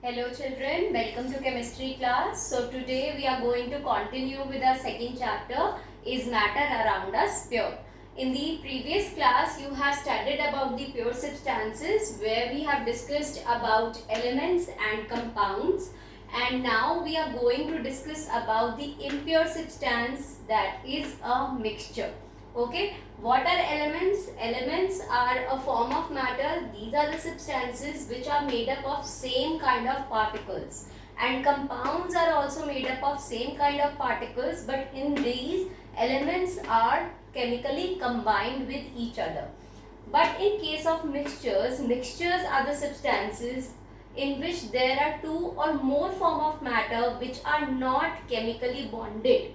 Hello children, welcome to chemistry class. So today we are going to continue with our second chapter, is matter around us pure. In the previous class you have studied about the pure substances where we have discussed about elements and compounds, and now we are going to discuss about the impure substance, that is a mixture. Okay, what are elements? Elements are a form of matter. These are the substances which are made up of same kind of particles, and compounds are also made up of same kind of particles, but in these elements are chemically combined with each other. But in case of mixtures, mixtures are the substances in which there are two or more form of matter which are not chemically bonded.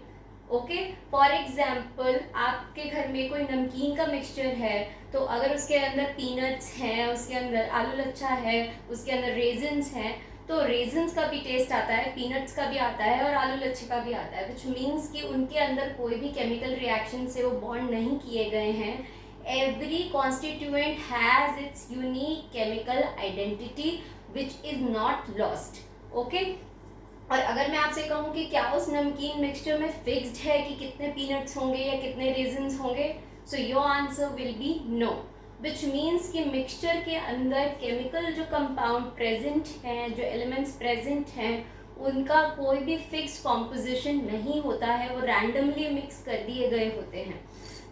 Okay, for example आपके घर में कोई नमकीन का mixture है, तो अगर उसके अंदर पीनट्स हैं, उसके अंदर आलू लच्छा है, उसके अंदर रेजन्स हैं, तो रेजन्स का भी टेस्ट आता है, पीनट्स का भी आता है और आलू लच्छे का भी आता है, विच मीन्स कि उनके अंदर कोई भी केमिकल रिएक्शन से वो बॉन्ड नहीं किए गए हैं. Every constituent has its unique chemical identity which is not lost. Okay, और अगर मैं आपसे कहूँ कि क्या उस नमकीन मिक्सचर में फिक्स्ड है कि कितने पीनट्स होंगे या कितने रेजन्स होंगे, so your answer will be no, which means कि मिक्सचर के अंदर केमिकल जो कंपाउंड प्रेजेंट हैं, जो एलिमेंट्स प्रेजेंट हैं, उनका कोई भी फिक्स्ड कॉम्पोजिशन नहीं होता है, वो रैंडमली मिक्स कर दिए गए होते हैं.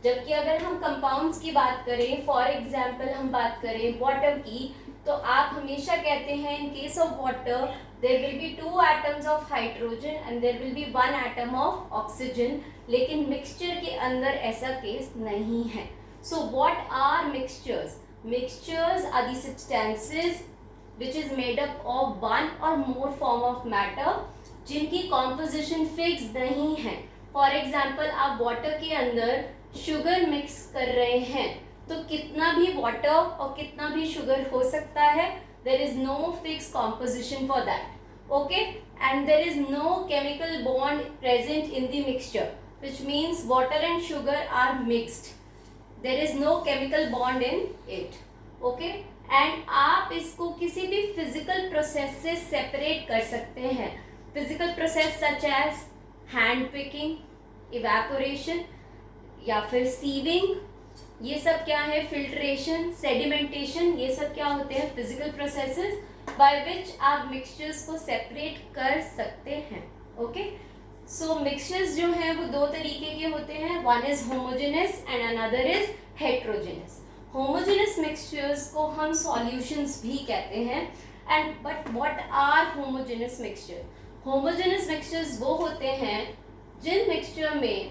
जबकि अगर हम कंपाउंड्स की बात करें, फॉर एग्जाम्पल हम बात करें वाटर की, तो आप हमेशा कहते हैं in case of water there will be two atoms of hydrogen and there will be one atom of oxygen, लेकिन mixture के अंदर ऐसा केस नहीं है. So what are mixtures? Mixtures are the substances which is made up of one or more form of matter जिनकी composition fixed नहीं है. For example, आप water के अंदर sugar mix कर रहे हैं, तो कितना भी water और कितना भी sugar हो सकता है. There is no fixed composition for that. Okay, and there is no chemical bond present in the mixture, which means water and sugar are mixed. There is no chemical bond in it. Okay, and आप इसको किसी भी physical process से separate कर सकते हैं. Physical process such as hand picking, evaporation या फिर sieving, ये सब क्या है? फिल्ट्रेशन, सेडिमेंटेशन, ये सब क्या होते हैं? फिजिकल प्रोसेसेस बाय विच आप मिक्सचर्स को सेपरेट कर सकते हैं. ओके, सो मिक्सचर्स जो हैं वो दो तरीके के होते हैं. One is homogeneous and another is heterogeneous. Homogeneous mixtures को हम सॉल्यूशंस भी कहते हैं. And but what are homogeneous mixture? Homogeneous mixtures वो होते हैं जिन मिक्सचर में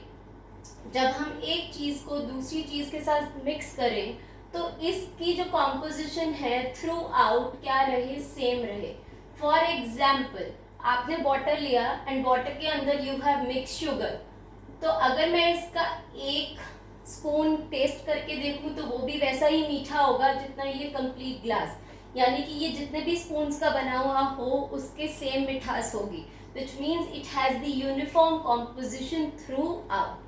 जब हम एक चीज़ को दूसरी चीज़ के साथ मिक्स करें तो इसकी जो कॉम्पोजिशन है थ्रू आउट क्या रहे? सेम रहे. फॉर एग्जाम्पल, आपने वाटर लिया एंड वाटर के अंदर यू हैव मिक्स शुगर, तो अगर मैं इसका एक स्पून टेस्ट करके देखूं तो वो भी वैसा ही मीठा होगा जितना ये कंप्लीट ग्लास, यानी कि ये जितने भी स्पून्स का बना हुआ हो उसके सेम मिठास होगी, which means it has the uniform composition through out.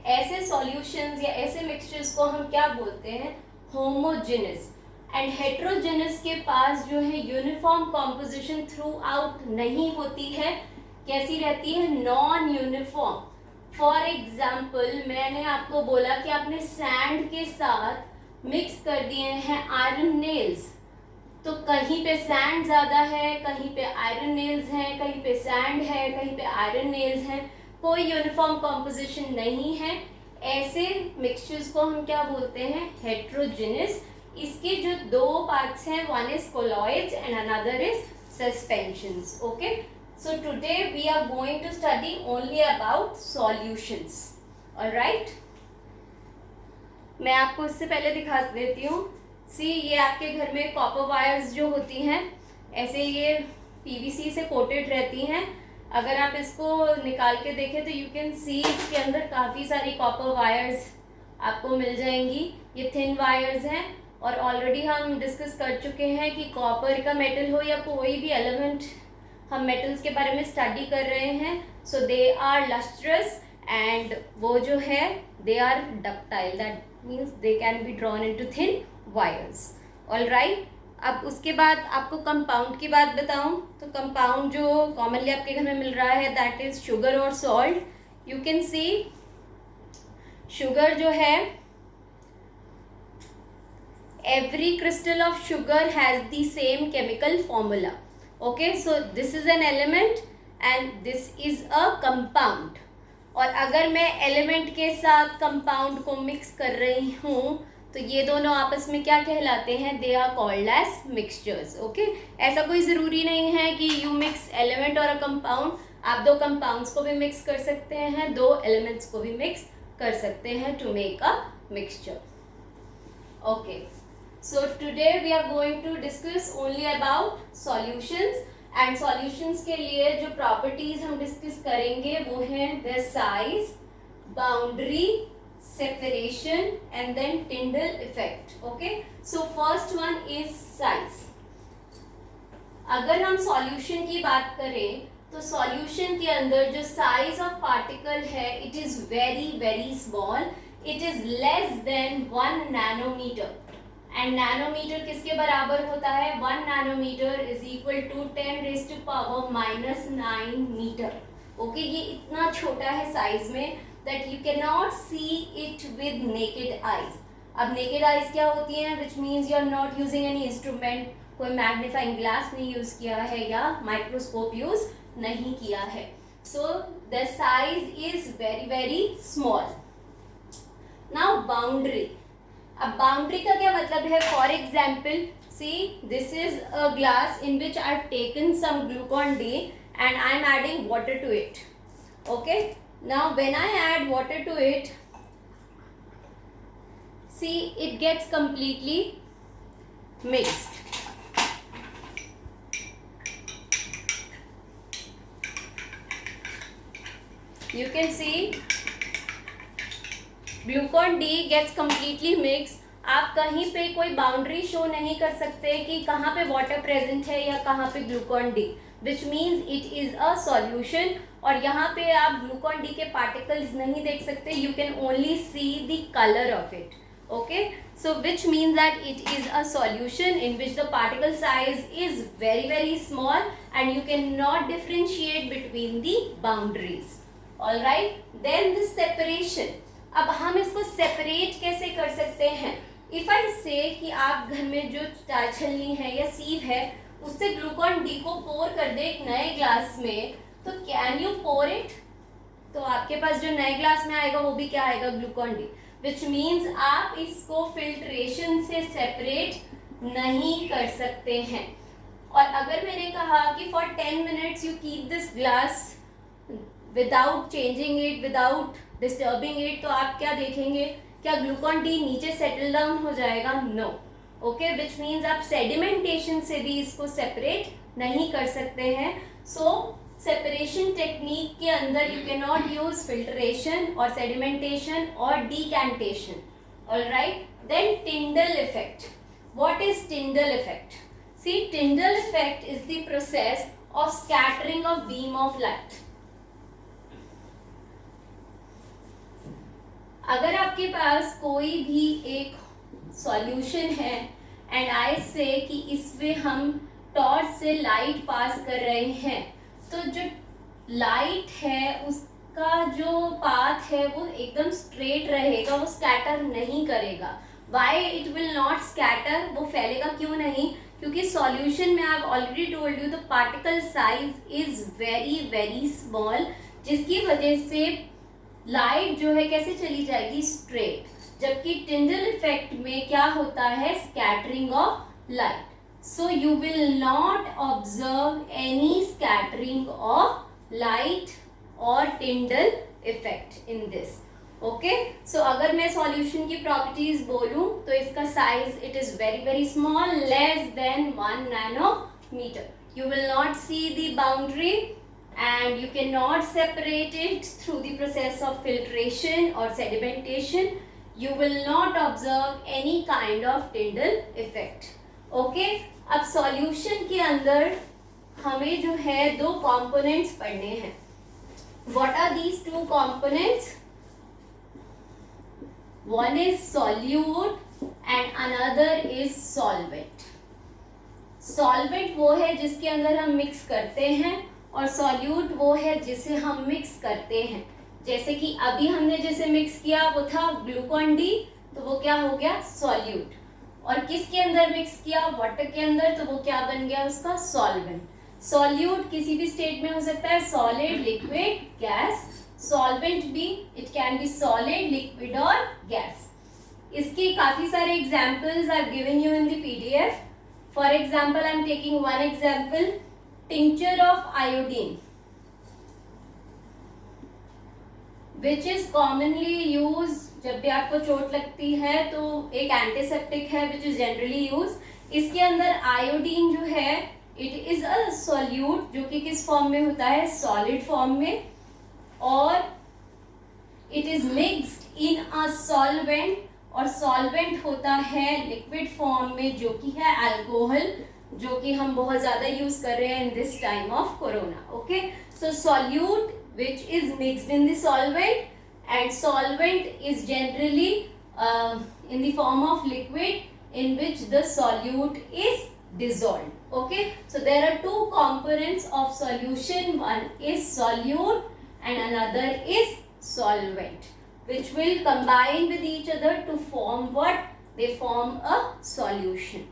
ऐसे सॉल्यूशंस या ऐसे मिक्सचर्स को हम क्या बोलते हैं? होमोजेनस. एंड हेट्रोजेनस के पास जो है यूनिफॉर्म कॉम्पोजिशन थ्रू आउट नहीं होती है. कैसी रहती है? Non uniform. फॉर एग्जाम्पल, मैंने आपको बोला कि आपने सैंड के साथ मिक्स कर दिए हैं आयरन नेल्स, तो कहीं पे सैंड ज़्यादा है, कहीं पे आयरन नेल्स हैं, कहीं पे सैंड है, कहीं पे आयरन नेल्स हैं, कोई यूनिफॉर्म कॉम्पोजिशन नहीं है. ऐसे मिक्सचर्स को हम क्या बोलते हैं? हेट्रोजेनस. इसके जो दो पार्ट्स हैं, one is colloids and another is suspensions. Okay, so today we are going to study only about solutions. Alright, मैं आपको इससे पहले दिखा देती हूँ. सी, ये आपके घर में कॉपर वायर्स जो होती हैं, ऐसे ये पीवीसी से कोटेड रहती हैं. अगर आप इसको निकाल के देखें तो यू कैन सी इसके अंदर काफ़ी सारी कॉपर वायर्स आपको मिल जाएंगी. ये थिन वायर्स हैं और ऑलरेडी हम डिस्कस कर चुके हैं कि कॉपर का मेटल हो या कोई भी एलिमेंट, हम मेटल्स के बारे में स्टडी कर रहे हैं. So they are lustrous and वो जो है they are ductile, that means they can be drawn into thin wires. All right, अब उसके बाद आपको कंपाउंड की बात बताऊं तो कंपाउंड जो कॉमनली आपके घर में मिल रहा है दैट इज शुगर और salt. You can see sugar जो है, every crystal of sugar has the same chemical formula. Okay, so this is an element and this is a compound. और अगर मैं एलिमेंट के साथ कंपाउंड को मिक्स कर रही हूँ तो ये दोनों आपस में क्या कहलाते हैं? They are called as mixtures. Okay, ऐसा कोई ज़रूरी नहीं है कि यू मिक्स एलिमेंट और अ कंपाउंड. आप दो कंपाउंड्स को भी मिक्स कर सकते हैं, दो एलिमेंट्स को भी मिक्स कर सकते हैं to make a mixture. Okay, so today we are going to discuss only about solutions. And solutions के लिए जो प्रॉपर्टीज हम डिस्कस करेंगे वो हैं their size, boundary, separation and then Tyndall effect. Okay, so first one is size. अगर हम solution की बात करें तो सॉल्यूशन के अंदर जो साइज ऑफ पार्टिकल है it is very very small. It is less than 1 nanometre. And nanometre किसके बराबर होता है? 1 nanometre is equal to 10⁻⁹ metre. Okay, ये इतना छोटा है साइज में that you can not see it with naked eyes. अब नेकेड आइज क्या होती हैं? Which means you are not using any instrument. कोई मैग्नीफाइंग ग्लास नहीं यूज किया है या माइक्रोस्कोप यूज नहीं किया है. So the size is very very small. Now boundary. अब बाउंड्री का क्या मतलब है? For example see this is a glass in which I have taken some Glucon D and I am adding water to it. Okay, now when I add water to it, see it gets completely mixed. You can see Glucon D gets completely mix. आप कहीं पे कोई boundary show नहीं कर सकते कि कहाँ पे वाटर प्रेजेंट है या कहाँ पे Glucon D, which means it is a solution. और यहाँ पे आप ग्लूकॉन डी के पार्टिकल्स नहीं देख सकते. You can only see the colour of it. Okay, so which means that it is a solution in which the particle size is very very small and you can not differentiate between the boundaries. All right, then the separation. अब हम इसको separate कैसे कर सकते हैं? If I से कि आप घर में जो चाय छलनी है या सीव है उससे ग्लूकॉन डी को पोर कर दे एक नए ग्लास में, तो कैन यू पोर इट? तो आपके पास जो नए ग्लास में आएगा वो भी क्या आएगा? Glucon D. विच मीन्स आप इसको फिल्ट्रेशन से सेपरेट नहीं कर सकते हैं. और अगर मैंने कहा कि for 10 minutes you keep this glass without changing it, without disturbing it, तो आप क्या देखेंगे? क्या ग्लूकॉन डी नीचे सेटल डाउन हो जाएगा? नो. ओके, विच मीन्स आप सेडिमेंटेशन से भी इसको सेपरेट नहीं कर सकते हैं. सो सेपरेशन टेक्निक के अंदर you can not use filtration और सेडिमेंटेशन और decantation. Alright, then Tyndall effect. What is Tyndall effect? See, Tyndall effect is the process of scattering of beam of light. अगर आपके पास कोई भी एक सॉल्यूशन है एंड आई से कि इसमें हम टॉर्च से लाइट पास कर रहे हैं, तो जो लाइट है उसका जो पाथ है वो एकदम स्ट्रेट रहेगा, वो स्कैटर नहीं करेगा. Why it will not scatter? वो फैलेगा क्यों नहीं? क्योंकि सॉल्यूशन में आप already told you the particle size is very very small, जिसकी वजह से लाइट जो है कैसे चली जाएगी? स्ट्रेट. जबकि टिंडल इफेक्ट में क्या होता है? Scattering of light. So you will not observe any scattering of light और Tyndall effect in this. Okay, so अगर मैं सॉल्यूशन की प्रॉपर्टीज बोलूं तो इसका size it is very very small, less than 1 nanometre. You will not see the boundary and you cannot separate it through the process of filtration or sedimentation. You will not observe any kind of Tyndall effect. Okay, अब solution के अंदर हमें जो है दो components पढ़ने हैं. What are these two components? One is solute and another is solvent. Solvent वो है जिसके अंदर हम मिक्स करते हैं और सॉल्यूट वो है जिसे हम मिक्स करते हैं। जैसे कि अभी हमने जैसे मिक्स किया वो था ग्लूकोन डी, तो वो क्या हो गया सॉल्यूट। और किसके अंदर मिक्स किया वाटर के अंदर, तो वो क्या बन गया उसका सॉल्वेंट। सॉल्यूट किसी भी स्टेट में हो सकता है, सॉलिड, लिक्विड, गैस। सॉल्वेंट भी it can be solid, liquid और गैस। इसके काफी सारे examples I have given you in the PDF. For example I am taking one example, tincture of iodine which is commonly use. जब भी आपको चोट लगती है तो एक एंटीसेप्टिक है विच इज जनरली यूज। इसके अंदर आयोडीन जो है इट इज अ सॉल्यूट, जो कि किस फॉर्म में होता है सॉलिड फॉर्म में, और it is mixed in a solvent, और सॉल्वेंट होता है लिक्विड फॉर्म में जो कि है अल्कोहल, जो कि हम बहुत ज्यादा यूज कर रहे हैं in this time of corona. Okay, so solute which is mixed in the solvent, and solvent is generally in the form of liquid in which the solute is dissolved. Okay, so there are two components of solution, one is solute and another is solvent, which will combine with each other to form what? They form a solution.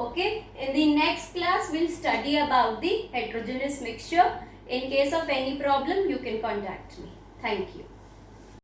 Okay, in the next class we'll study about the heterogeneous mixture. In case of any problem, you can contact me. Thank you.